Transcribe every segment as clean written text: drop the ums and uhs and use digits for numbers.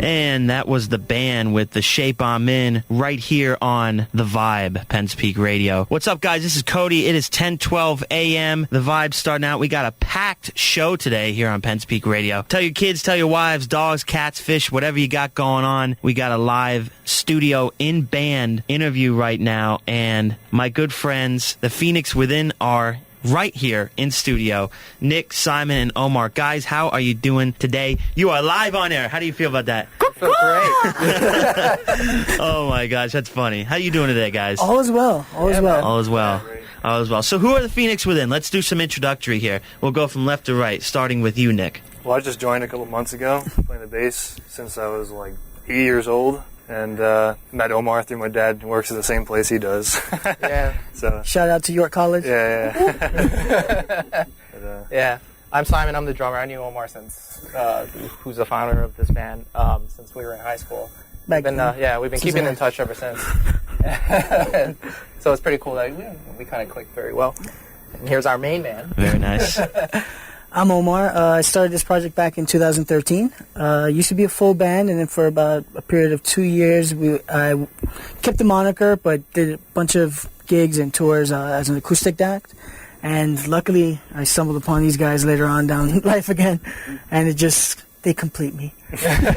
And that was the band with The Shape I'm In right here on The Vibe, Penn's Peak Radio. What's up, guys? This is Cody. It is 10:12 a.m. The Vibe's starting out. We got a packed show today here on Penn's Peak Radio. Tell your kids, tell your wives, dogs, cats, fish, whatever you got going on. We got a live studio in band interview right now, and my good friends, the Phoenix Within, are right here in studio. Nick, Simon, and Omar. Guys, how are you doing today? You are live on air. How do you feel about that? I feel great. Oh my gosh, that's funny. How you doing today, guys? All is well. All is well. All is well. All is well. So who are the Phoenix Within? Let's do some introductory here. We'll go from left to right, starting with you, Nick. Well, I just joined a couple months ago, playing the bass since I was like 8 years old. And met Omar through my dad, who works at the same place he does. Yeah. So shout out to York College. Yeah. Yeah. I'm Simon. I'm the drummer. I knew Omar since, who's the founder of this band, since we were in high school. We've been keeping in touch ever since. So it's pretty cool that we kind of clicked very well. And here's our main man. Very nice. I'm Omar. I started this project back in 2013. Used to be a full band, and then for about a period of 2 years, I kept the moniker, but did a bunch of gigs and tours as an acoustic act. And luckily, I stumbled upon these guys later on down life again, and they complete me.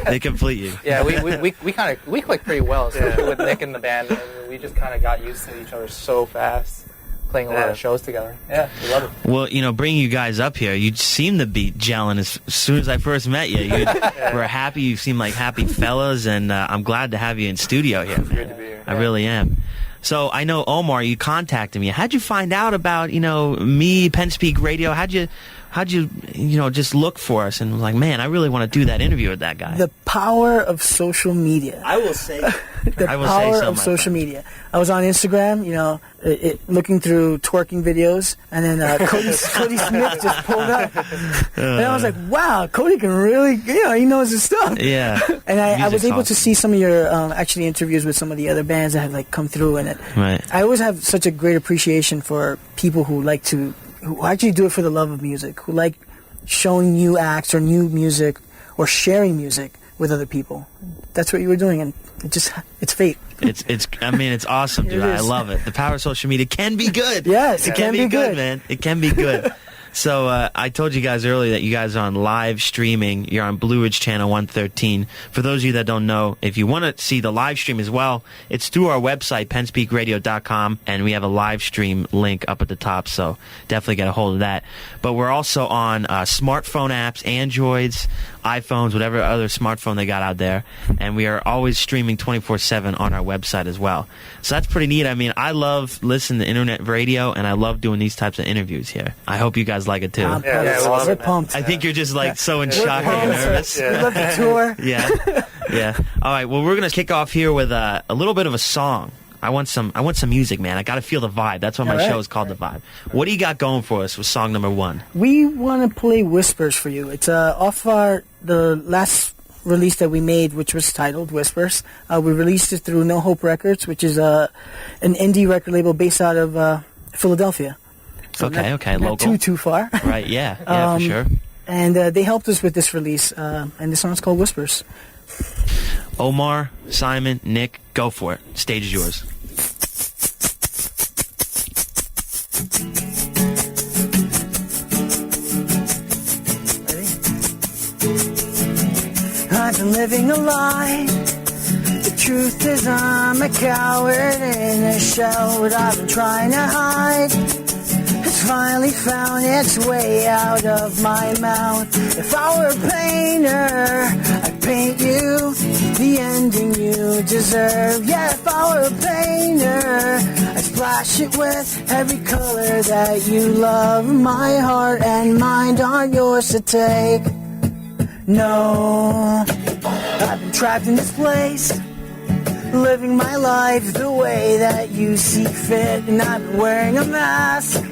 They complete you. Yeah, we clicked pretty well, especially with Nick in the band. And we just kind of got used to each other so fast, playing a lot of shows together. Yeah, we love it. Well, bringing you guys up here, you seem to be gelling as soon as I first met you. You were happy. You seem like happy fellas, and I'm glad to have you in studio here, man. Good to be here. I really am. So I know, Omar, you contacted me. How'd you find out about, me, Penn's Peak Radio? How'd you just look for us and was like, man, I really want to do that interview with that guy? The power of social media. I will say the power of social media. I was on Instagram, looking through twerking videos, and then Cody Smith just pulled up. And I was like, wow, Cody can really, he knows his stuff. Yeah. And I was able to see some of your actually interviews with some of the other bands that have come through in it. Right. I always have such a great appreciation for people who actually do it for the love of music, who like showing new acts or new music or sharing music with other people. That's what you were doing, and it's fate. It's awesome, dude. I love it. The power of social media can be good. Yes, it can be good, man. It can be good. So I told you guys earlier that you guys are on live streaming. You're on Blue Ridge Channel 113. For those of you that don't know, if you want to see the live stream as well, it's through our website, pennspeakradio.com, and we have a live stream link up at the top, so definitely get a hold of that. But we're also on smartphone apps, Androids, iPhones, whatever other smartphone they got out there, and we are always streaming 24/7 on our website as well. So that's pretty neat. I mean, I love listening to internet radio, and I love doing these types of interviews here. I hope you guys like it too. We're pumped. I think you're just so in shock and nervous. We love the tour. Yeah. All right. Well, we're gonna kick off here with a little bit of a song. I want some music, man. I got to feel the vibe. That's why my show is called The Vibe. What do you got going for us with song number 1? We want to play Whispers for you. It's off the last release that we made, which was titled Whispers. We released it through No Hope Records, which is an indie record label based out of Philadelphia. So okay, not local. Too far. Right, yeah, for sure. And they helped us with this release, and this song's called Whispers. Omar, Simon, Nick, go for it. Stage is yours. I've been living a lie. The truth is I'm a coward in a shell. What I've been trying to hide has finally found its way out of my mouth. If I were a painter, I'd paint you the ending you deserve. Yeah, if I were a painter, I'd splash it with every color that you love. My heart and mind aren't yours to take. No, I've been trapped in this place, living my life the way that you see fit. And I've been wearing a mask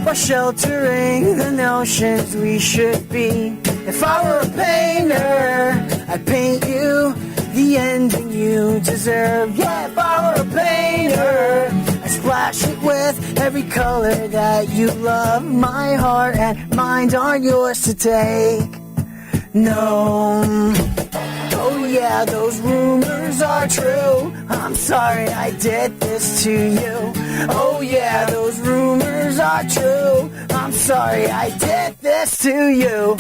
while sheltering the notions we should be. If I were a painter, I'd paint you the ending you deserve. Yeah, if I were a painter, I'd splash it with every color that you love. My heart and mind aren't yours to take. No. Oh yeah, those rumors are true. I'm sorry I did this to you. Oh yeah, those rumors are true. I'm sorry I did this to you.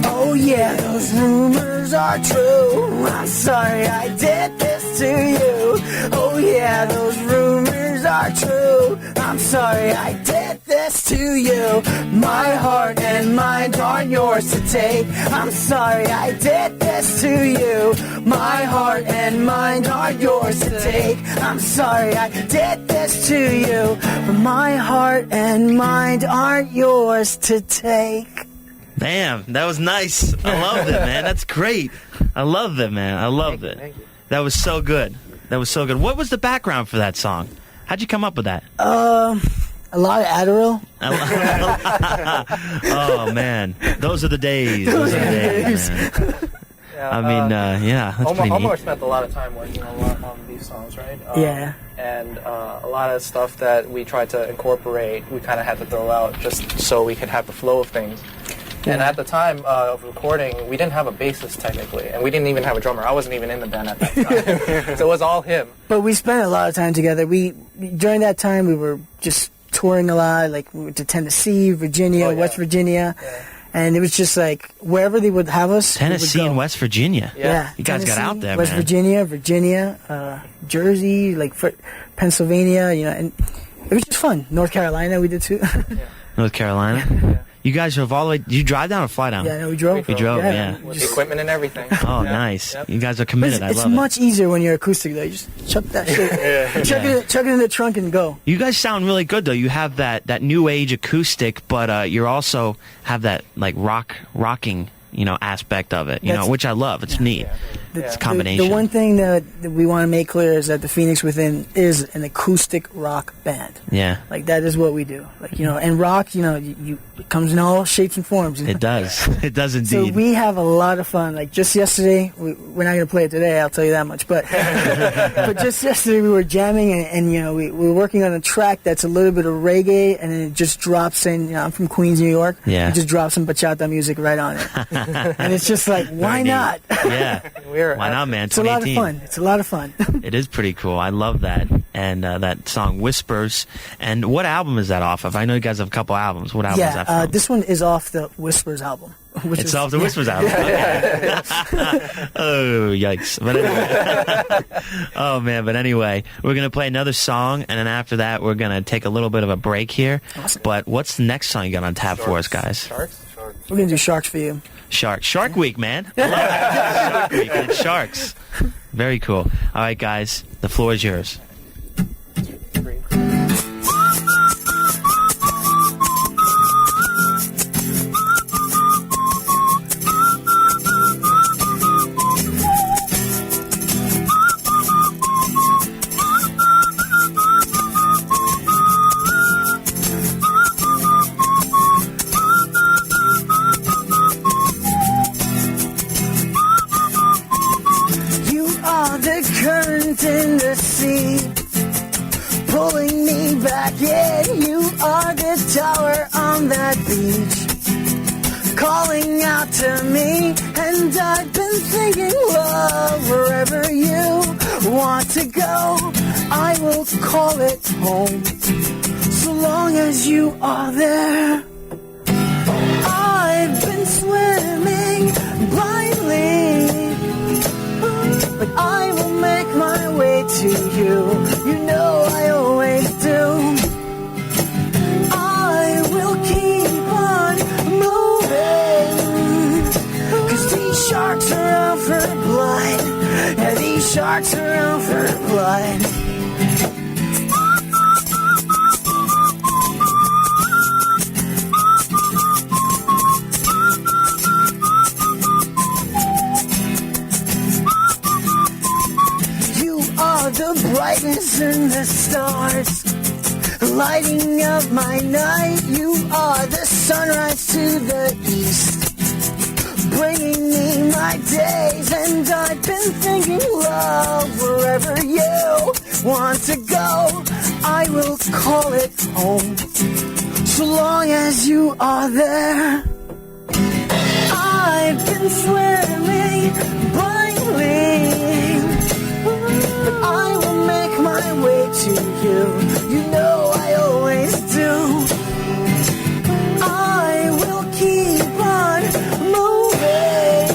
Oh yeah, those rumors are true. I'm sorry I did this to you. Oh yeah, those rumors are true. I'm sorry I did this to you. My heart and mind aren't yours to take. I'm sorry I did this to you. My heart and mind aren't yours to take. I'm sorry I did this to you. My heart and mind aren't yours to take. Damn, that was nice. I loved it, man. That's great. I loved it, man. I loved it. Thank you. That was so good. That was so good. What was the background for that song? How'd you come up with that? A lot of Adderall. Oh, man. Those are the days. Those are the days, man. Yeah, I mean, yeah, that's pretty Omar neat. spent a lot of time working on these songs, right? Yeah. And a lot of stuff that we tried to incorporate, we kind of had to throw out just so we could have the flow of things. And at the time of recording, we didn't have a bassist technically, and we didn't even have a drummer. I wasn't even in the band at that time, so it was all him. But we spent a lot of time together. During that time, we were just touring a lot. Like we went to Tennessee, Virginia, West Virginia, and it was just like wherever they would have us. Tennessee we would and go. West Virginia. Yeah, You guys got Tennessee, out there, West man. Virginia, Jersey, like Pennsylvania, and it was just fun. North Carolina, we did too. North Carolina. You guys drove all the way. Did you drive down or fly down? Yeah, no, we drove. We drove, yeah. With equipment and everything. Oh, Yeah. nice. Yep. You guys are committed. I It's love it. much easier when you're acoustic though. You just chuck that shit, chuck it in the trunk and go. You guys sound really good though. You have that new age acoustic, but you also have that like rocking, aspect of it. That's- Which I love. It's neat. It's a combination. The one thing that we want to make clear is that the Phoenix Within is an acoustic rock band. Yeah, Like that is what we do. Like and rock, it comes in all shapes and forms. it does. It does indeed. So we have a lot of fun. Like just yesterday, we're not gonna play it today. I'll tell you that much. But but just yesterday we were jamming and we were working on a track that's a little bit of reggae, and then it just drops in. I'm from Queens, New York. Yeah. It just drops some bachata music right on it, and it's just like why Very neat. not? Yeah. Why not, man? It's a lot of 2018. fun. It's a lot of fun. It is pretty cool. I love that. And that song Whispers. And what album is that off of? I know you guys have a couple albums. What album is that from? This one is off the Whispers album. It's off the Whispers album. Okay. Oh, yikes. But anyway. Oh, man. But anyway, we're going to play another song. And then after that, we're going to take a little bit of a break here. Awesome. But what's the next song you got on tap for us, guys? Sharks? We're gonna do Sharks for you. Shark Week, man. I love it. Shark Week. And it's sharks. Very cool. All right, guys. The floor is yours. Three. You are the current in the sea, pulling me back in. You are the tower on that beach, calling out to me. And I've been thinking, love, wherever you want to go, I will call it home, so long as you are there. I've been swimming blindly, but I will make my way to you. You know I always do. I will keep on moving, 'cause these sharks are out for blood. Yeah, these sharks are out for blood. You are the brightness in the stars, lighting up my night. You are the sunrise to the east, bringing me my days. And I've been thinking, love, wherever you want to go, I will call it home, so long as you are there. I've been swimming blindly, but I will make my way to you. You know I always do. I will keep on moving,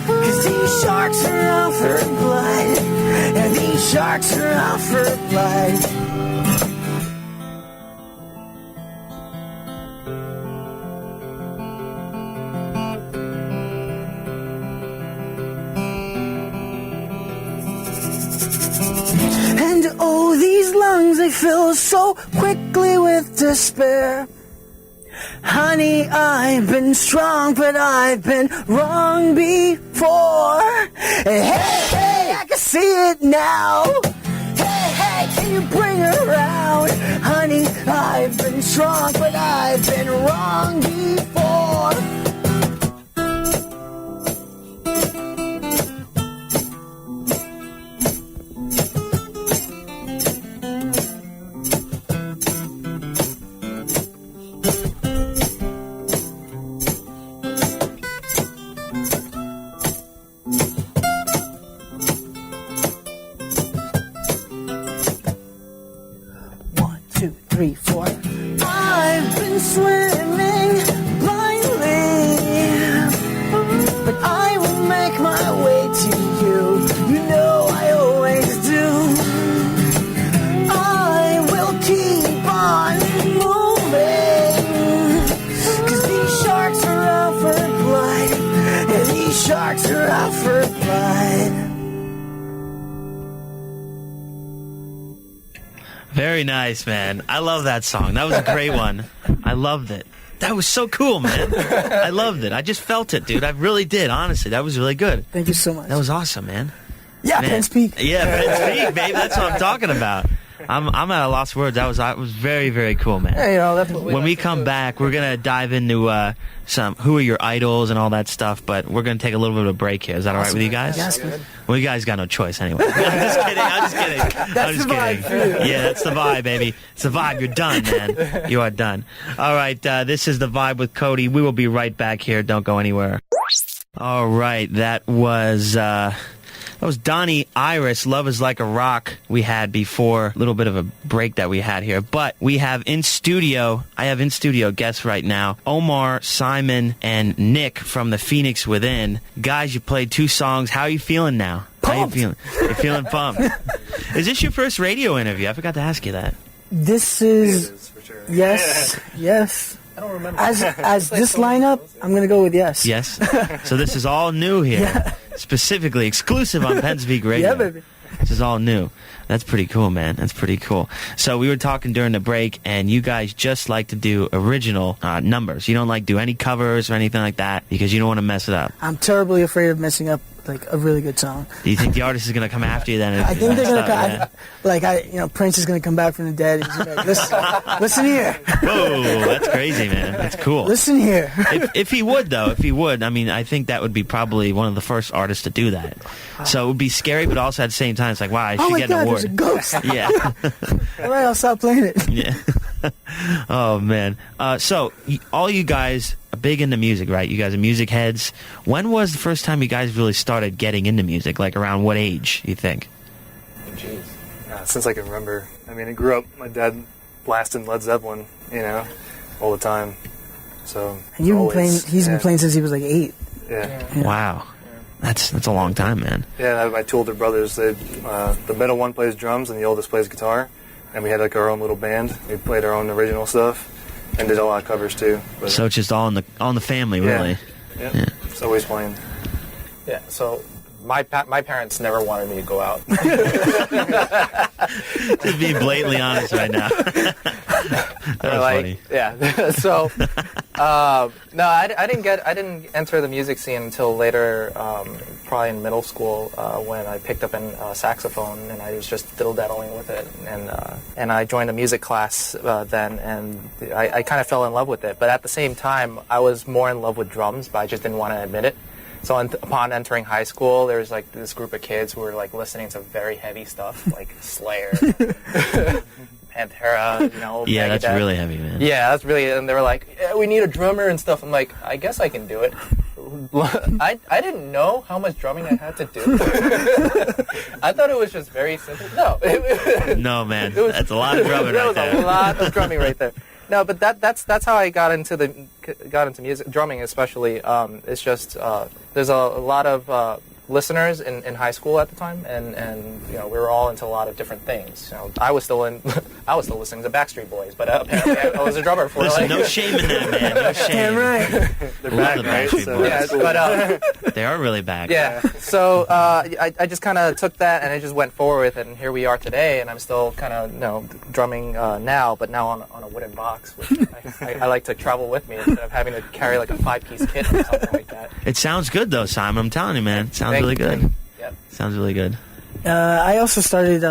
'cause these sharks are out for blood, and these sharks are out for blood. And oh, these lungs, they fill so quickly with despair. Honey, I've been strong, but I've been wrong before. Hey, hey, I can see it now. Hey, hey, can you bring her around? Honey, I've been strong, but I've been wrong before. 3, 4. I've been swimming blindly, but I will make my way to you. You know I always do. I will keep on moving, 'cause these sharks are out for blood, and these sharks are out for blood. Very nice, man. I love that song. That was a great one. I loved it. That was so cool, man. I loved it. I just felt it, dude. I really did, honestly. That was really good. Thank you so much. That was awesome, man. Yeah, Man. Penn's Peak. Yeah, Penn's Peak, baby. That's what I'm talking about. I'm at a lost for words. That was very, very cool, man. Yeah, you know, that's what When we come back, we're gonna dive into some who are your idols and all that stuff. But we're gonna take a little bit of a break here. Is that all right with you guys? Yes, good. Well, you guys got no choice anyway. I'm just kidding. I'm just kidding. I'm just the kidding. vibe. Yeah, that's the vibe, baby. It's the vibe. You're done, man. You are done. All right. This is the vibe with Cody. We will be right back here. Don't go anywhere. All right. That was Donnie Iris, Love is Like a Rock, we had before. A little bit of a break that we had here. But we have I have in studio guests right now, Omar, Simon, and Nick from the Phoenix Within. Guys, you played 2 songs. How are you feeling now? Pumped. How you feeling? You're feeling pumped. Is this your first radio interview? I forgot to ask you that. This It is, is, for sure. yes, yes. I don't remember. As this lineup, I'm going to go with yes. Yes? So this is all new here. Yeah. Specifically exclusive on Penn Speak Radio. Yeah, baby. This is all new. That's pretty cool, man. That's pretty cool. So we were talking during the break, and you guys just like to do original numbers. You don't like do any covers or anything like that because you don't want to mess it up. I'm terribly afraid of messing up like a really good song. Do you think the artist is going to come after you then? I think they're gonna Yeah. Prince is gonna come back from the dead. And he's gonna be like, listen here, Whoa, that's crazy, man. That's cool. listen here. If he would, though, I mean, I think that would be probably one of the first artists to do that. So it would be scary, but also at the same time, it's like, wow, I Oh should my get an God, award. there's a ghost. Yeah. All right, I'll stop playing it. Yeah. Oh, man. So, all you guys are big into music, right? You guys are music heads. When was the first time you guys really started getting into music? Like, around what age, you think? Jeez. Since I can remember. I mean, I grew up, my dad blasting Led Zeppelin, all the time. So And you've been always, playing. He's been playing since he was like 8. Yeah. Yeah. Wow. That's a long time, man. Yeah, I have my 2 older brothers. The middle one plays drums and the oldest plays guitar. And we had like our own little band. We played our own original stuff and did a lot of covers too. But, So it's just all in the family, Yeah. really. yeah, Yeah. it's always playing. Yeah, so My parents never wanted me to go out. Just being blatantly honest right now. That was funny. Yeah. So, no, I didn't enter the music scene until later, probably in middle school, when I picked up a saxophone and I was just diddle-daddling with it, and I joined a music class then, and I kind of fell in love with it. But at the same time, I was more in love with drums, but I just didn't want to admit it. So upon entering high school, there was like this group of kids who were like listening to very heavy stuff, like Slayer, Pantera, you know. Yeah, Megadeth. that's really heavy, man. Yeah, that's really. And they were like, yeah, "We need a drummer and stuff." I'm like, "I guess I can do it." I didn't know how much drumming I had to do. I thought it was just very simple. No, No, man, that's a lot of drumming right there. There was a lot of drumming right there. No, but that's how I got into music, drumming especially. It's just there's a lot of listeners in high school at the time, and you know, we were all into a lot of different things. You know, I was still listening to Backstreet Boys, but apparently I was a drummer for. Listen, like, no shame in that, man. No shame. Damn right. They're Love back, the right? Backstreet So Boys. yeah, that's cool. but They are really back. yeah. So I just kind of took that and I just went forward with it, and here we are today. And I'm still kind of drumming now, but now on a wooden box, which I like to travel with me instead of having to carry like a 5-piece kit or something like that. It sounds good though, Simon. I'm telling you, man. It sounds Thank really you. good. Yep. Sounds really good. I also started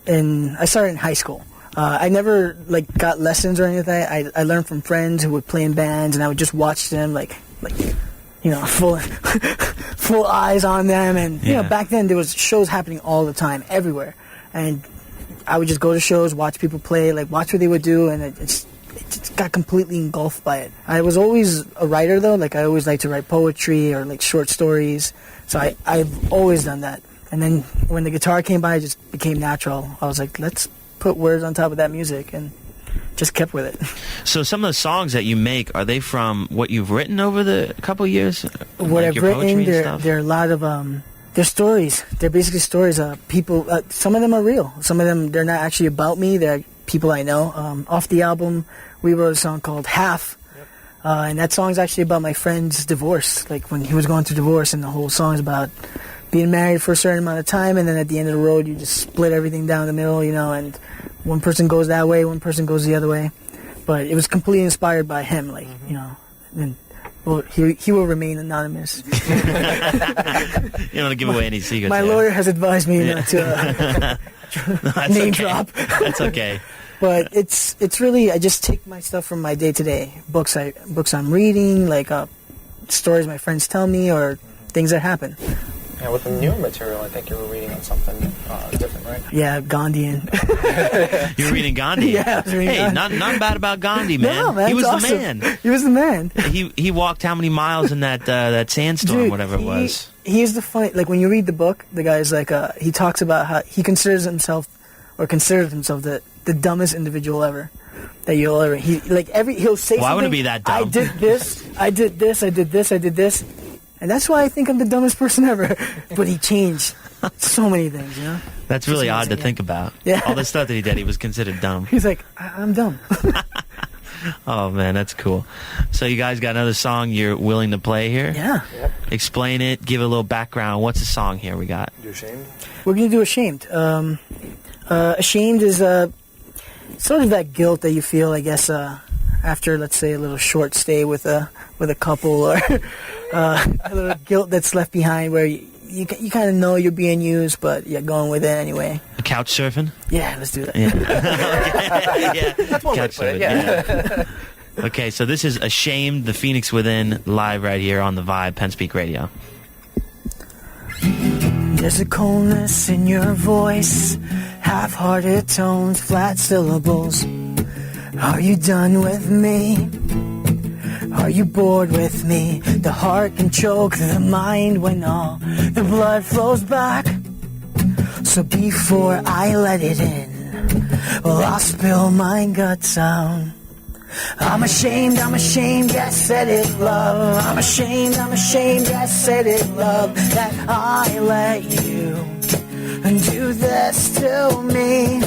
in high school. I never like got lessons or anything. I learned from friends who would play in bands, and I would just watch them like you know, full eyes on them. And you know, back then there was shows happening all the time, everywhere, and I would just go to shows, watch people play, like watch what they would do, and it just got completely engulfed by it. I was always a writer though. Like I always liked to write poetry or like short stories. So I've always done that. And then when the guitar came by, it just became natural. I was like, let's put words on top of that music, and just kept with it. So some of the songs that you make, are they from what you've written over the couple of years? What Like I've your poetry written, and there are a lot of they're stories. They're basically stories. People. Some of them are real. Some of them they're not actually about me. They're people I know. Off the album, we wrote a song called Half. And that song's actually about my friend's divorce, like when he was going through divorce, and the whole song's about being married for a certain amount of time, and then at the end of the road, you just split everything down the middle, you know, and one person goes that way, one person goes the other way. But it was completely inspired by him, like, you know, and well, he will remain anonymous. You don't want to give away any secrets. My there. lawyer has advised me not to That's name okay. drop. That's okay. But it's really, I just take my stuff from my day to day, books I'm reading, like stories my friends tell me, or things that happen. Yeah, with the newer material, I think you were reading on something different, right? Yeah, Gandhian. You're reading Gandhi. Yeah, I was reading Hey, Gandhi. not bad about Gandhi, man. No, man, He was it's the awesome. man. He was the man. He walked how many miles in that sandstorm, Dude, whatever it was. He's the funny, like when you read the book, the guy's like, he talks about how he considers himself the dumbest individual ever that you'll ever. He'll say Well, I something. wouldn't be that dumb. I did this, I did this, I did this, I did this, and that's why I think I'm the dumbest person ever. But he changed so many things, you know. That's really Just odd to amazing, think about. Yeah. All the stuff that he did, he was considered dumb. He's like, I'm dumb. Oh, man, that's cool. So you guys got another song you're willing to play here? Yeah, Explain it. Give it a little background. What's the song here we got? You ashamed? we're gonna do Ashamed. Ashamed is sort of that guilt that you feel, I guess, after, let's say, a little short stay with a couple, or a little guilt that's left behind, where you kind of know you're being used, but you're going with it anyway. Couch surfing? Yeah, let's do that. Yeah. Yeah. That's one way Couch to put it, surfing, yeah. Okay, so this is Ashamed, The Phoenix Within, live right here on The Vibe, Penn Speak Radio. There's a coldness in your voice, half-hearted tones, flat syllables. Are you done with me? Are you bored with me? The heart can choke the mind when all the blood flows back. So before I let it in, well, I'll spill my guts out. I'm ashamed, yes, said it, love. I'm ashamed, yes, said it, love, that I let you do this to me.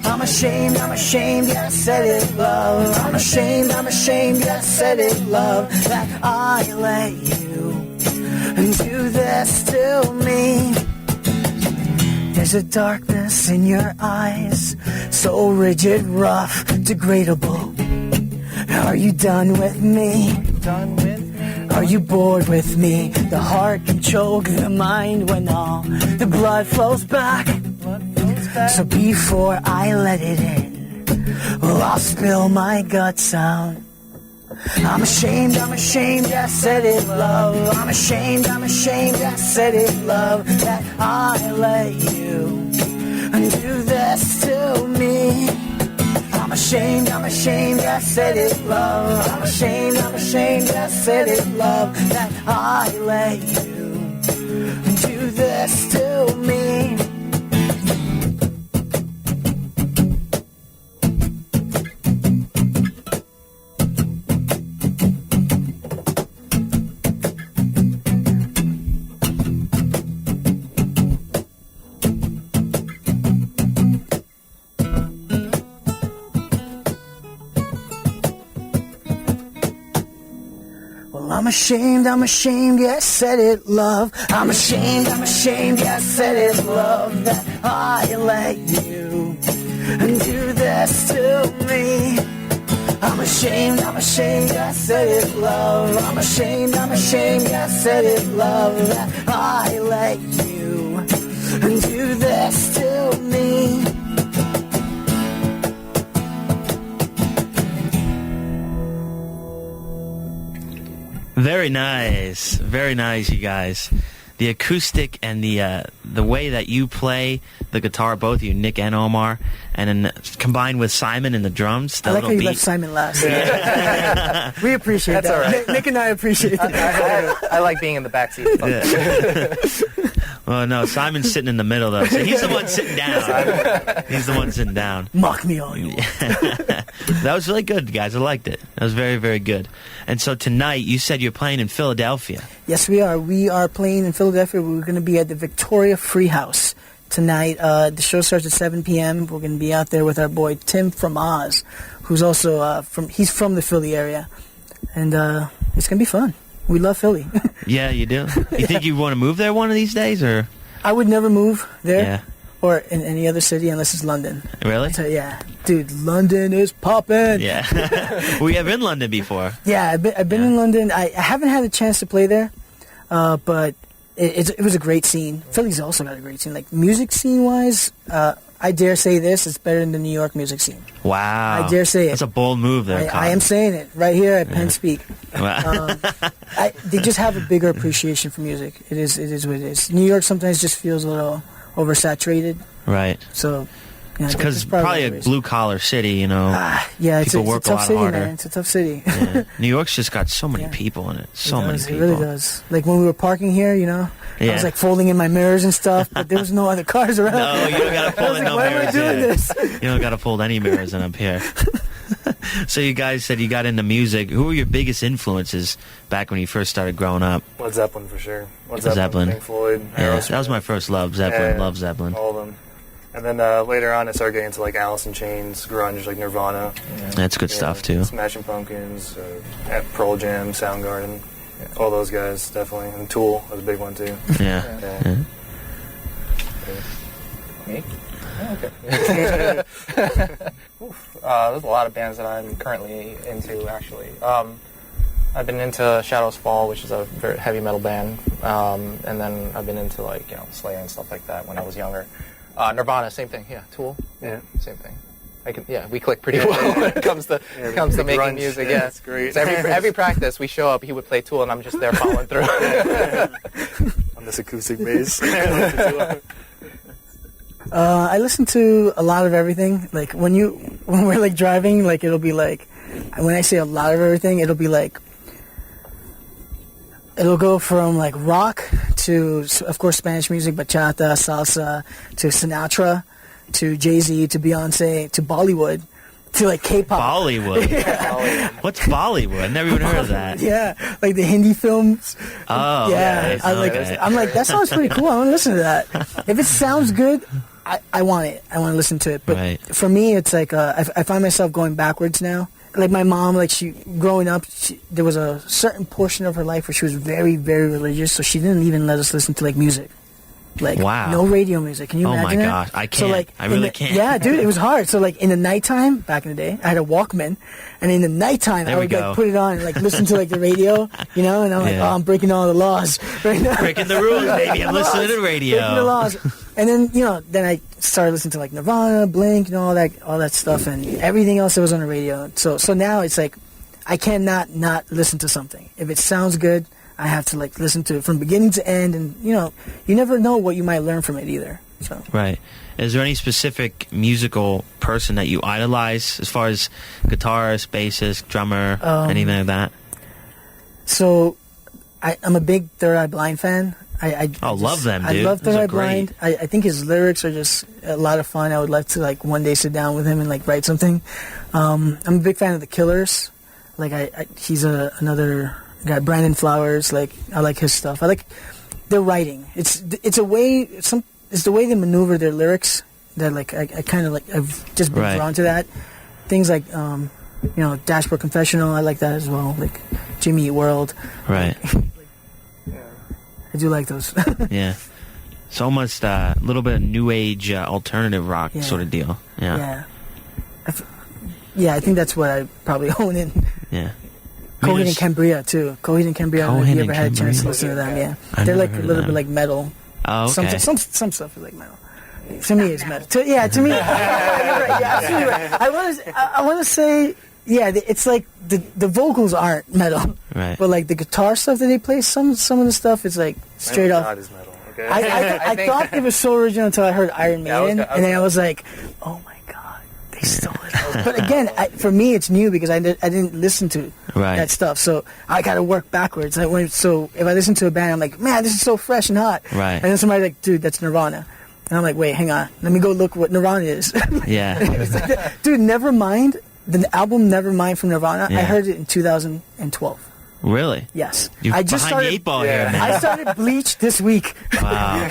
I'm ashamed, yes, said it, love. I'm ashamed, yes, said it, love, that I let you and do this to me. There's a darkness in your eyes, so rigid, rough, degradable. Are you done with me? Done with me? Are you bored with me? The heart can choke the mind when all the blood flows back. So before I let it in, well, I'll spill my guts out. I'm ashamed, I said it, love. I'm ashamed, I said it, love, that I let you do this to me. I'm ashamed, I said it, love. I'm ashamed, I said it, love, that I let you do this to me. I'm ashamed, yeah, I said it, love. I'm ashamed, yeah, I said it, love, that I let you do this to me. I'm ashamed, yeah, I said it, love. I'm ashamed, yeah, I said it, love, that I let you do this to me. Very nice, you guys. The acoustic and the way that you play the guitar, both of you, Nick and Omar, and then combined with Simon and the drums. I like how you beat. left Simon last. Yeah. We appreciate that. All right. Nick and I appreciate it. I like being in the backseat. Yeah. Well, no, Simon's sitting in the middle though, so he's the one sitting down. He's the one sitting down. Mock me all you want. That was really good, guys. I liked it. That was very, very good. And so tonight, you said you're playing in Philadelphia. Yes, we are. We are playing in Philadelphia. We're going to be at the Victoria Free House tonight. The show starts at 7 p.m. We're going to be out there with our boy Tim from Oz, who's also he's from the Philly area, and it's going to be fun. We love Philly. Yeah, you do. You think you want to move there one of these days, or? I would never move there. Yeah. Or in any other city unless it's London. Really? So, yeah. Dude, London is poppin'. Yeah. We have been in London before. Yeah, I've been in London. I haven't had a chance to play there, but it was a great scene. Philly's also got a great scene. Like, music scene-wise, I dare say this, it's better than the New York music scene. Wow. I dare say it. That's a bold move there, I am saying it right here at Penn Speak. Wow. They just have a bigger appreciation for music. It is what it is. New York sometimes just feels a little oversaturated. Right. So, it's because probably a blue-collar city, you know. Yeah, it's people a work tough a lot city, harder. man. It's a tough city. Yeah. New York's just got so many people in it. So many people. It really does. Like when we were parking here, you know, I was like folding in my mirrors and stuff, but there was no other cars around. No, you don't got to fold in no mirrors. Why am I doing this? You don't got to fold any mirrors in up here. So you guys said you got into music. Who were your biggest influences back when you first started growing up? Led Zeppelin for sure. Led Zeppelin. Pink Floyd. Yeah, Aerosmith. that was my first love. Zeppelin. Love Zeppelin. All of them. And then later on, I started getting into like Alice in Chains, grunge, like Nirvana. Yeah. That's good stuff too. Smashing Pumpkins, Pearl Jam, Soundgarden, all those guys definitely. And Tool was a big one too. Yeah. Me? Oh, okay. There's a lot of bands that I'm currently into, actually. I've been into Shadows Fall, which is a very heavy metal band, and then I've been into like Slayer and stuff like that when I was younger. Nirvana, same thing. Yeah, Tool. Yeah, same thing. We click pretty well when it comes to making grunge. music. Yeah, Yeah, it's great. So every practice we show up, he would play Tool, and I'm just there following through. On this acoustic bass. I listen to a lot of everything. Like when we're like driving, like it'll be like, when I say a lot of everything, it'll be like, it'll go from like rock to, of course, Spanish music, bachata, salsa, to Sinatra, to Jay-Z, to Beyonce, to Bollywood, to like K-pop. Bollywood? Yeah. What's Bollywood? Never even heard of that. Yeah, like the Hindi films. Oh, yeah. I'm like, that sounds pretty cool. I want to listen to that. If it sounds good, I want it. I want to listen to it. But for me, it's like I find myself going backwards now like my mom, like growing up, there was a certain portion of her life where she was very, very religious, so she didn't even let us listen to like music. Like, wow. No radio music. Can you imagine Oh my gosh, I can't. So, like, I really can't. Yeah, dude, it was hard. So, like, in the nighttime, back in the day, I had a Walkman, and in the nighttime, I would like put it on and like listen to like the radio, you know, and I'm like, oh, I'm breaking all the laws right now. Breaking the rules, baby. I'm listening to the radio. Breaking the laws. And then, you know, then I started listening to like Nirvana, Blink, you know, all that stuff, and everything else that was on the radio. So now it's like, I cannot not listen to something. If it sounds good, I have to like listen to it from beginning to end, and you know, you never know what you might learn from it either. So right. Is there any specific musical person that you idolize as far as guitarist, bassist, drummer, anything like that? So I'm a big Third Eye Blind fan. I love them, dude. I love Third Eye Blind. I think his lyrics are just a lot of fun. I would love to like one day sit down with him and like write something. I'm a big fan of the Killers. Like he's another guy, Brandon Flowers. Like I like his stuff. I like their writing. It's the way they maneuver their lyrics that like I kind of like. I've just been drawn to that. Things like you know, Dashboard Confessional. I like that as well. Like Jimmy Eat World. Right. I do like those. Yeah. It's almost a little bit of new age alternative rock sort of deal. Yeah. Yeah. I think that's what I probably hone in. Yeah. Coheed and Cambria too. Coheed and Cambria. Have you ever had a chance to listen to them? Yeah. They're like a little bit like metal. Oh, okay. Some stuff is like metal. To me, it's metal. To me, you're right. Yeah, absolutely right. I want to say, yeah, it's like the vocals aren't metal, right? But like the guitar stuff that they play, some of the stuff is like straight up. God is metal. Okay. I thought it was so original until I heard Iron Maiden, and then I was like, oh my god, they stole it. But again, for me, it's new because I didn't listen to that stuff, so I got to work backwards. So if I listen to a band, I'm like, man, this is so fresh and hot, right? And then somebody's like, dude, that's Nirvana. And I'm like, wait, hang on. Let me go look what Nirvana is. Yeah. Dude, Nevermind, the album Nevermind from Nirvana, I heard it in 2012. Really? Yes. You're I just behind the eight ball here, man. I started Bleach this week. Wow.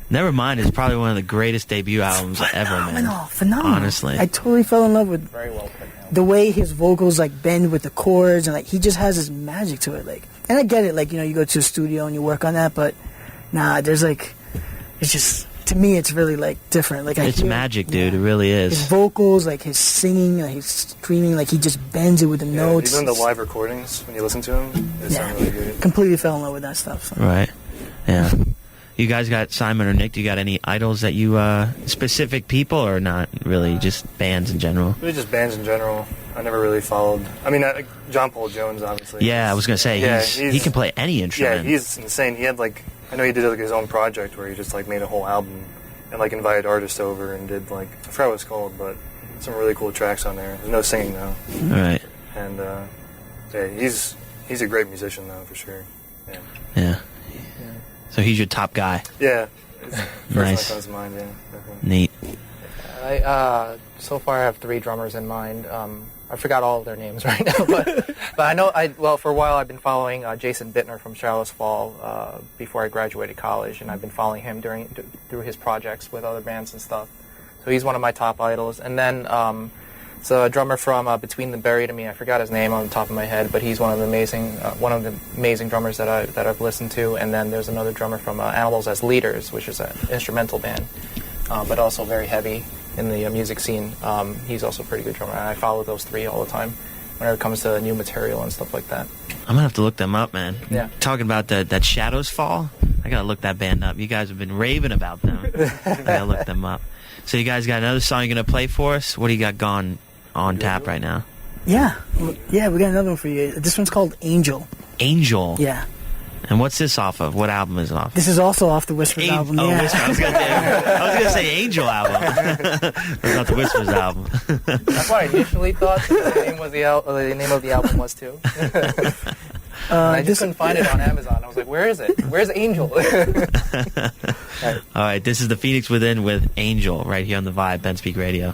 Nevermind is probably one of the greatest debut albums ever, man. Phenomenal. Honestly. I totally fell in love with very well put down. The way his vocals like bend with the chords, and like he just has this magic to it. Like, and I get it, like, you know, you go to a studio and you work on that, but nah, there's like, it's just, to me, it's really like different. Like it's magic, dude. It really is. His vocals, like his singing, like his screaming, like he just bends it with the notes. Even the live recordings, when you listen to them, they sound really good. Completely fell in love with that stuff. So. Right. Yeah. You guys got Simon or Nick? Do you got any idols that you specific people or not really? Just bands in general. Really, just bands in general. I never really followed. I mean, John Paul Jones, obviously. Yeah, I was gonna say he can play any instrument. Yeah, he's insane. He had like, I know he did like his own project where he just like made a whole album and like invited artists over and did like, I forgot what it's called, but some really cool tracks on there. There's no singing though. Right. And yeah, he's a great musician though, for sure. Yeah. So he's your top guy. Yeah. Nice. One that comes to mind, yeah. Definitely. Neat. So far I have 3 drummers in mind. I forgot all of their names right now, but I know for a while I've been following Jason Bittner from Shallows Fall before I graduated college, and I've been following him through his projects with other bands and stuff. So he's one of my top idols. And then so a drummer from Between the Buried and Me, I forgot his name on the top of my head, but he's one of the amazing drummers that I've listened to. And then there's another drummer from Animals as Leaders, which is an instrumental band, but also very heavy in the music scene. He's also a pretty good drummer. I follow those 3 all the time whenever it comes to new material and stuff like that. I'm gonna have to look them up, man. Yeah. Talking about that Shadows Fall, I gotta look that band up. You guys have been raving about them. I gotta look them up. So you guys got another song you're gonna play for us? What do you got going on tap right now? Yeah, we got another one for you. This one's called Angel. Angel? Yeah. And what's this off of? What album is it off? This is also off the Whispers album. Oh, yeah. Whispers. I was gonna say Angel album. That's not the Whispers album. That's what I initially thought the name of the album was too. I just couldn't find it on Amazon. I was like, where is it? Where's Angel? All right, this is the Phoenix Within with Angel right here on the Vibe, Ben Speak Radio.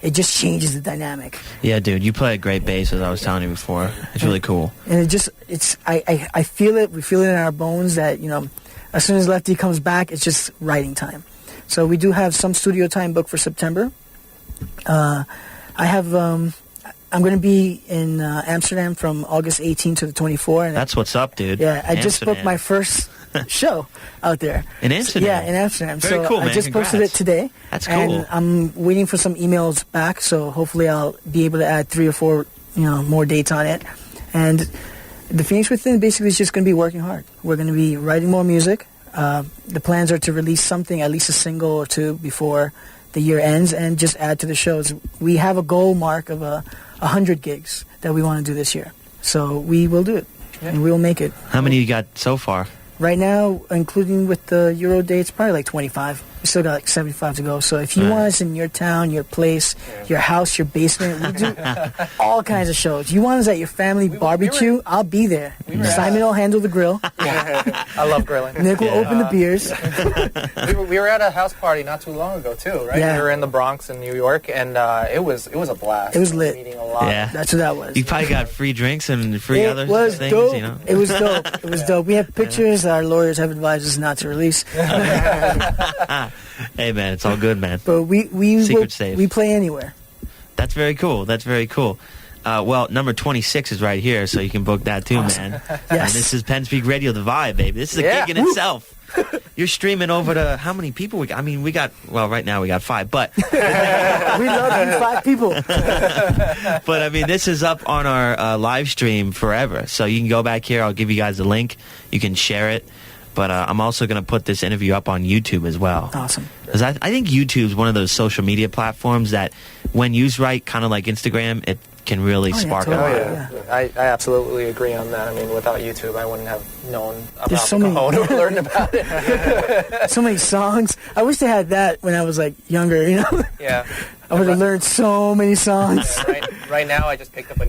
it just changes the dynamic. Yeah, dude, you play a great bass, as I was telling you before. It's really cool. And I feel it. We feel it in our bones that, you know, as soon as Lefty comes back, it's just writing time. So we do have some studio time booked for September. I'm going to be in Amsterdam from August 18 to the 24th. And That's what's up, dude. yeah, I just booked my first show out there. In Amsterdam? Yeah, in Amsterdam. Very cool, man. I just posted it today. That's cool. And I'm waiting for some emails back, so hopefully I'll be able to add 3 or 4, more dates on it. And the Phoenix Within basically is just going to be working hard. We're going to be writing more music. The plans are to release something, at least a single or 2 before the year ends, and just add to the shows. We have a goal mark of 100 gigs that we want to do this year. So we will do it, and we will make it. How many you got so far? Right now, including with the Euro dates, probably like 25. We still got like 75 to go. So if you want us in your town, your place, your house, your basement, we do all kinds of shows. You want us at your family barbecue, I'll be there. Simon will handle the grill. I love grilling. Nick will open the beers. We were at a house party not too long ago too, right? Yeah. We were in the Bronx in New York, and it was a blast. It was lit. Meeting a lot. Yeah. That's what that was. You probably got free drinks and free other It was things, dope. you know? It was dope. It was dope. We have pictures our lawyers have advised us not to release. Hey, man, it's all good, man. But we Secret safe. We play anywhere. That's very cool. That's very cool. Well, number 26 is right here, so you can book that too, Awesome. man. Yes. And this is Penn Speak Radio, the vibe, baby. This is a gig in itself. You're streaming over to how many people? Right now we got 5, but We love you 5 people. but I mean, this is up on our live stream forever. So you can go back here. I'll give you guys a link. You can share it. But I'm also going to put this interview up on YouTube as well. Awesome. Because I think YouTube's one of those social media platforms that, when used right, kind of like Instagram, it can really spark a lot. totally. I absolutely agree on that. I mean, without YouTube, I wouldn't have known about so the many- Cajon or learned about it. So many songs. I wish they had that when I was like younger, Yeah. I would have learned so many songs. Right now, I just picked up a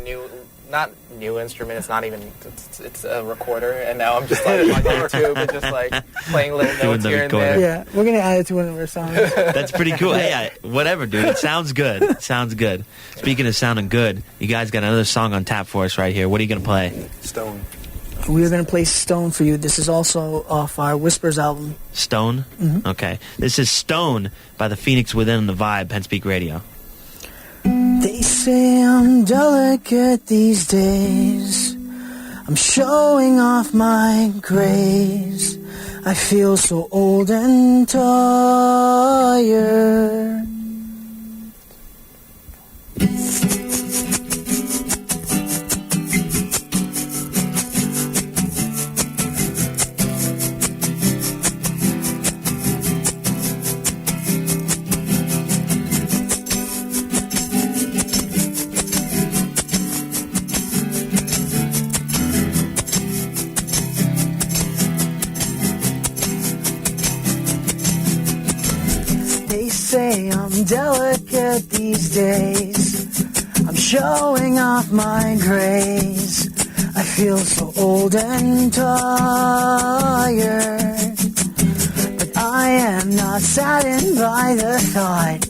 not new instrument. It's not even. It's a recorder, and now I'm just like on YouTube and just like playing little Doing notes the here and recorder. there. Yeah, we're going to add it to one of our songs. That's pretty cool. Hey, whatever, dude. It sounds good. It sounds good. Speaking of sounding good, you guys got another song on tap for us right here. What are you going to play? Stone. We are going to play Stone for you. This is also off our Whispers album. Stone? Mm-hmm. Okay. This is Stone by the Phoenix Within, the Vibe, Penn Speak Radio. They say I'm delicate these days. I'm showing off my grace. I feel so old and tired. Say I'm delicate these days. I'm showing off my grace. I feel so old and tired, but I am not saddened by the thought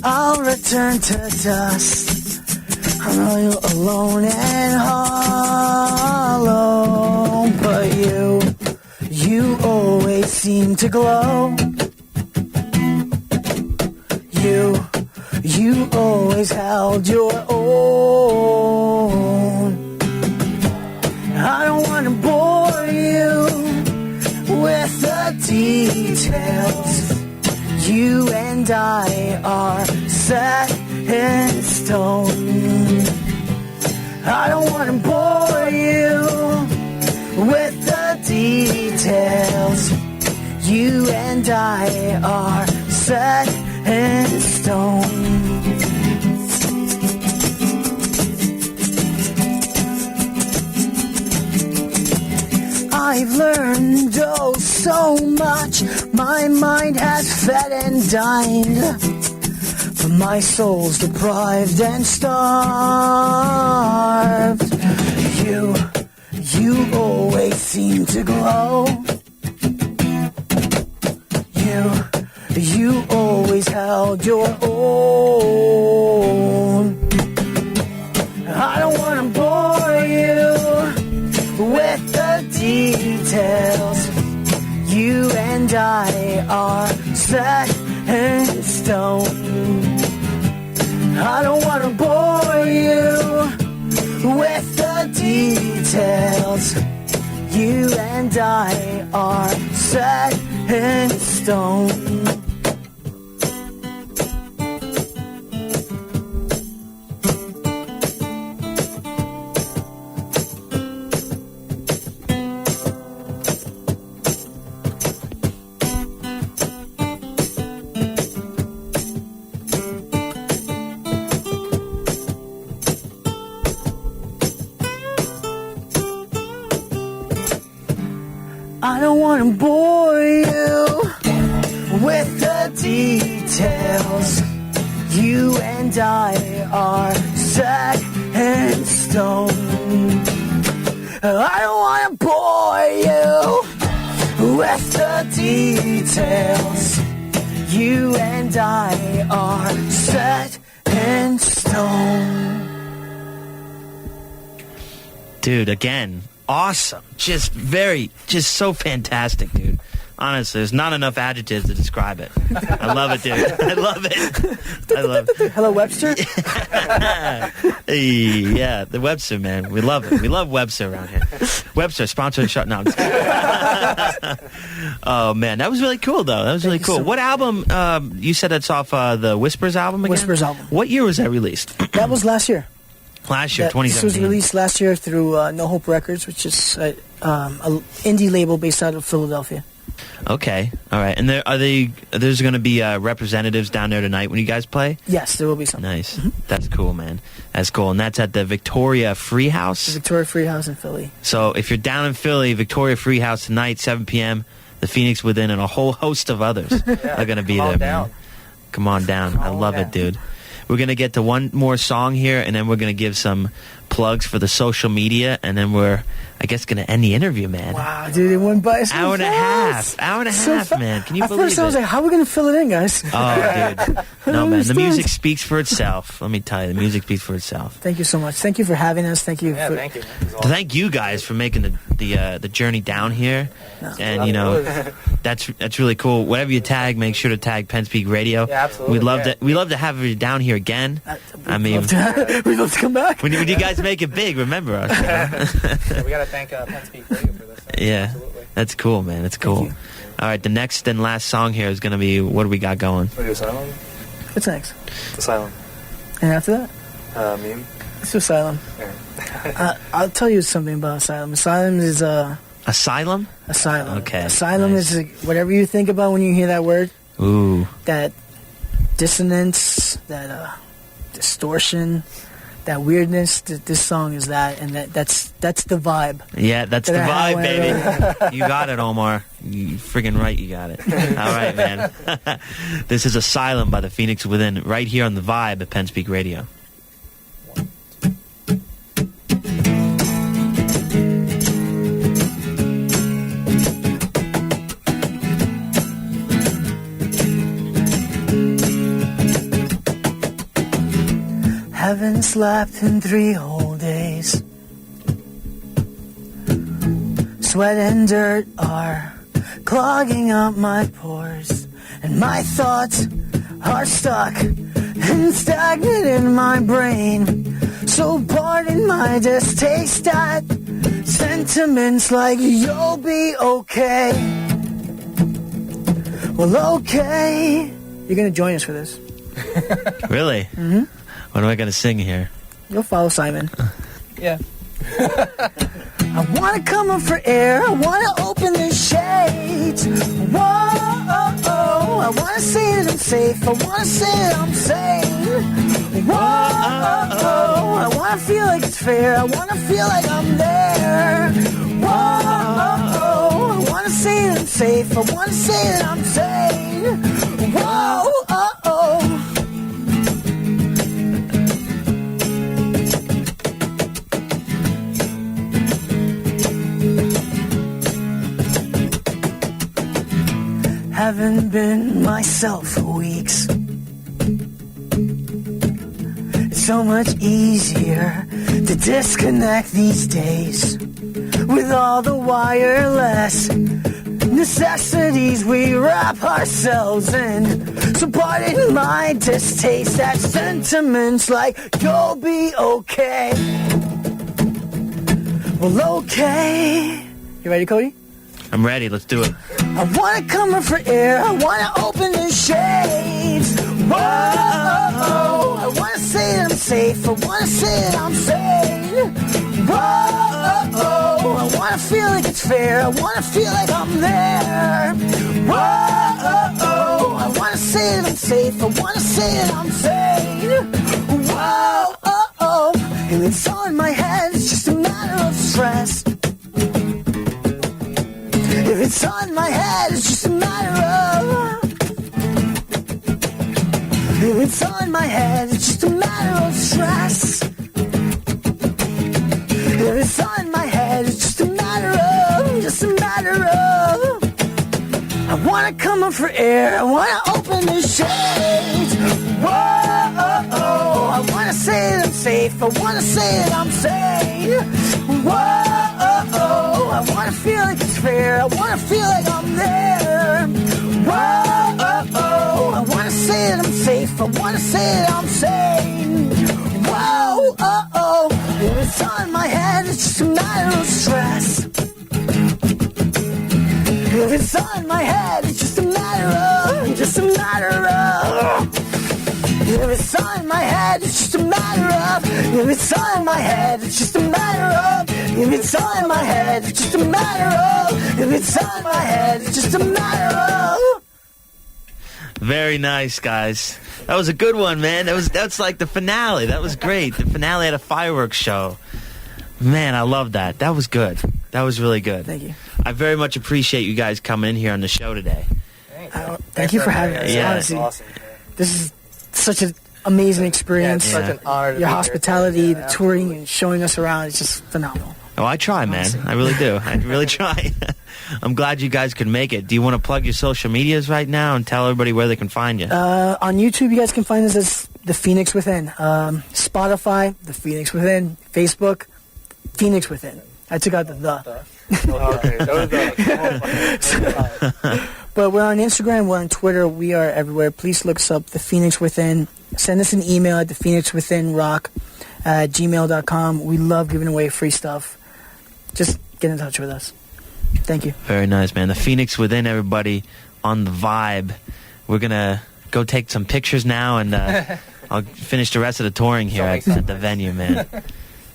I'll return to dust. I'm real alone and hollow, but you always seem to glow. You always held your own. I don't want to bore you with the details. You and I are set in stone. I don't want to bore you with the details. You and I are set in stone. I've learned so much. My mind has fed and dined, but my soul's deprived and starved. You always seem to glow. You always always held your own. I don't want to bore you with the details. You and I are set in stone. I don't want to bore you with the details. You and I are set in stone. I don't want to bore you with the details. You and I are set in stone. I don't want to bore you with the details. You and I are set in stone. Dude, again, awesome. Just so fantastic, dude. Honestly, there's not enough adjectives to describe it. I love it, dude. I love it. I love it. Hello, Webster? Yeah, the Webster, man. We love it. We love Webster around here. Webster, sponsor the show. No, I'm just kidding. Oh, man. That was really cool, though. That was really cool. What album, you said that's off the Whispers album again? Whispers album. What year was that released? That was last year. Last year, 2017. This was released last year through No Hope Records, which is an indie label based out of Philadelphia. Okay, all right. And there's going to be representatives down there tonight when you guys play? Yes, there will be some. Nice. That's cool, man. That's cool. And that's at the Victoria Free House? The Victoria Free House in Philly. So if you're down in Philly, Victoria Free House tonight, 7 p.m., the Phoenix Within and a whole host of others are going to be there, man. Come on down. I love it, dude. We're going to get to one more song here, and then we're going to give some plugs for the social media, and then we're, I guess, going to end the interview, man. Wow, dude, it went by so Hour and fast. a half, man. Can you believe it? At first I was like, how are we going to fill it in, guys? Oh, dude. No, man. The music speaks for itself. Let me tell you, the music speaks for itself. Thank you so much. Thank you for having us. Thank you. Thank you. Thank you guys for making the journey down here. And, you know, that's really cool. Whatever you tag, make sure to tag Penn Speak Radio. Yeah, absolutely. We'd love to have you down here again. I mean, we'd love to come back. When you guys make it big, remember us. Yeah, we got to thank Penn Speak Radio for this. Yeah, absolutely. That's cool, man. That's cool. All right, the next and last song here is going to be, what do we got going? Want to do Asylum? What's next? Asylum. And after that? Meme. Let's do Asylum. Yeah. I'll tell you something about Asylum. Asylum is Asylum? Asylum. Okay. Asylum is whatever you think about when you hear that word. Ooh. That dissonance, that distortion, that weirdness. This song is that, and that's the vibe. Yeah, that's the vibe, baby. You got it, Omar. You friggin' right, you got it. All right, man. This is Asylum by the Phoenix Within, right here on the Vibe at Penn Speak Radio. Haven't slept in 3 whole days. Sweat and dirt are clogging up my pores, and my thoughts are stuck and stagnant in my brain. So pardon my distaste at sentiments like you'll be okay. Well, okay. You're gonna join us for this. Really? Mm-hmm. What am I going to sing here? You'll follow Simon. Yeah. I want to come up for air. I want to open the shades. Whoa, I want to say that I'm safe. I want to say that I'm sane. Whoa, I want to feel like it's fair. I want to feel like I'm there. Whoa, I want to say that I'm safe. I want to say that I'm sane. Whoa, haven't been myself for weeks. It's so much easier to disconnect these days with all the wireless necessities we wrap ourselves in. So pardon my distaste at sentiments like you'll be okay. Well, okay. You ready, Cody? I'm ready. Let's do it. I wanna come in for air. I wanna open the shades. Whoa, I wanna say that I'm safe. I wanna say that I'm sane. Whoa, I wanna feel like it's fair. I wanna feel like I'm there. Whoa, I wanna say that I'm safe. I wanna say that I'm sane. Whoa, and it's all in my head. It's just a matter of stress. If it's on my head, it's just a matter of. If it's on my head, it's just a matter of stress. If it's on my head, it's just a matter of. I wanna come up for air. I wanna open the shades. Whoa, I wanna say that I'm safe. I wanna say that I'm sane. Whoa. I wanna feel like it's fair. I wanna feel like I'm there. Whoa, I wanna say that I'm safe. I wanna say that I'm sane. Whoa, if it's on my head, it's just a matter of stress. If it's on my head, it's just a matter of. If it's on my head, it's just a matter of. If it's on my head, it's just a matter of. If it's on my head, it's just a matter of. If it's on my head, it's just a matter of. Very nice, guys. That was a good one, man. That's like the finale. That was great. The finale at a fireworks show. Man, I love that. That was good. That was really good. Thank you. I very much appreciate you guys coming in here on the show today. Thank you for having us. Yeah. Honestly, Awesome. this is such an amazing experience. It's such an honor to Your be here. hospitality, the Yeah. touring, and showing us around is just phenomenal. Oh, I try, man. I really do. I really try. I'm glad you guys could make it. Do you want to plug your social medias right now and tell everybody where they can find you? On YouTube, you guys can find us as The Phoenix Within. Spotify, The Phoenix Within. Facebook, Phoenix Within. I took out the. Okay, But we're on Instagram, we're on Twitter, we are everywhere. Please look us up, The Phoenix Within. Send us an email at thephoenixwithinrock@gmail.com. We love giving away free stuff. Just get in touch with us. Thank you. Very nice, man. The Phoenix Within, everybody, on the vibe. We're going to go take some pictures now, and I'll finish the rest of the touring here at the venue, man.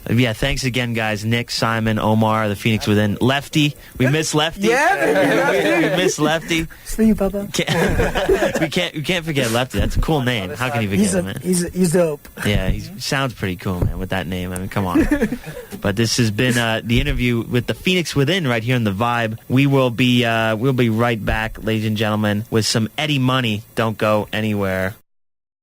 Yeah, thanks again, guys. Nick, Simon, Omar, the Phoenix Within. Lefty. We miss Lefty. Yeah, we miss Lefty. it's for you, Papa. We can't forget Lefty. That's a cool name. How can you forget him, man? He's dope. Yeah, he sounds pretty cool, man, with that name. I mean, come on. But this has been the interview with the Phoenix Within right here in the Vibe. We'll be right back, ladies and gentlemen, with some Eddie Money. Don't go anywhere.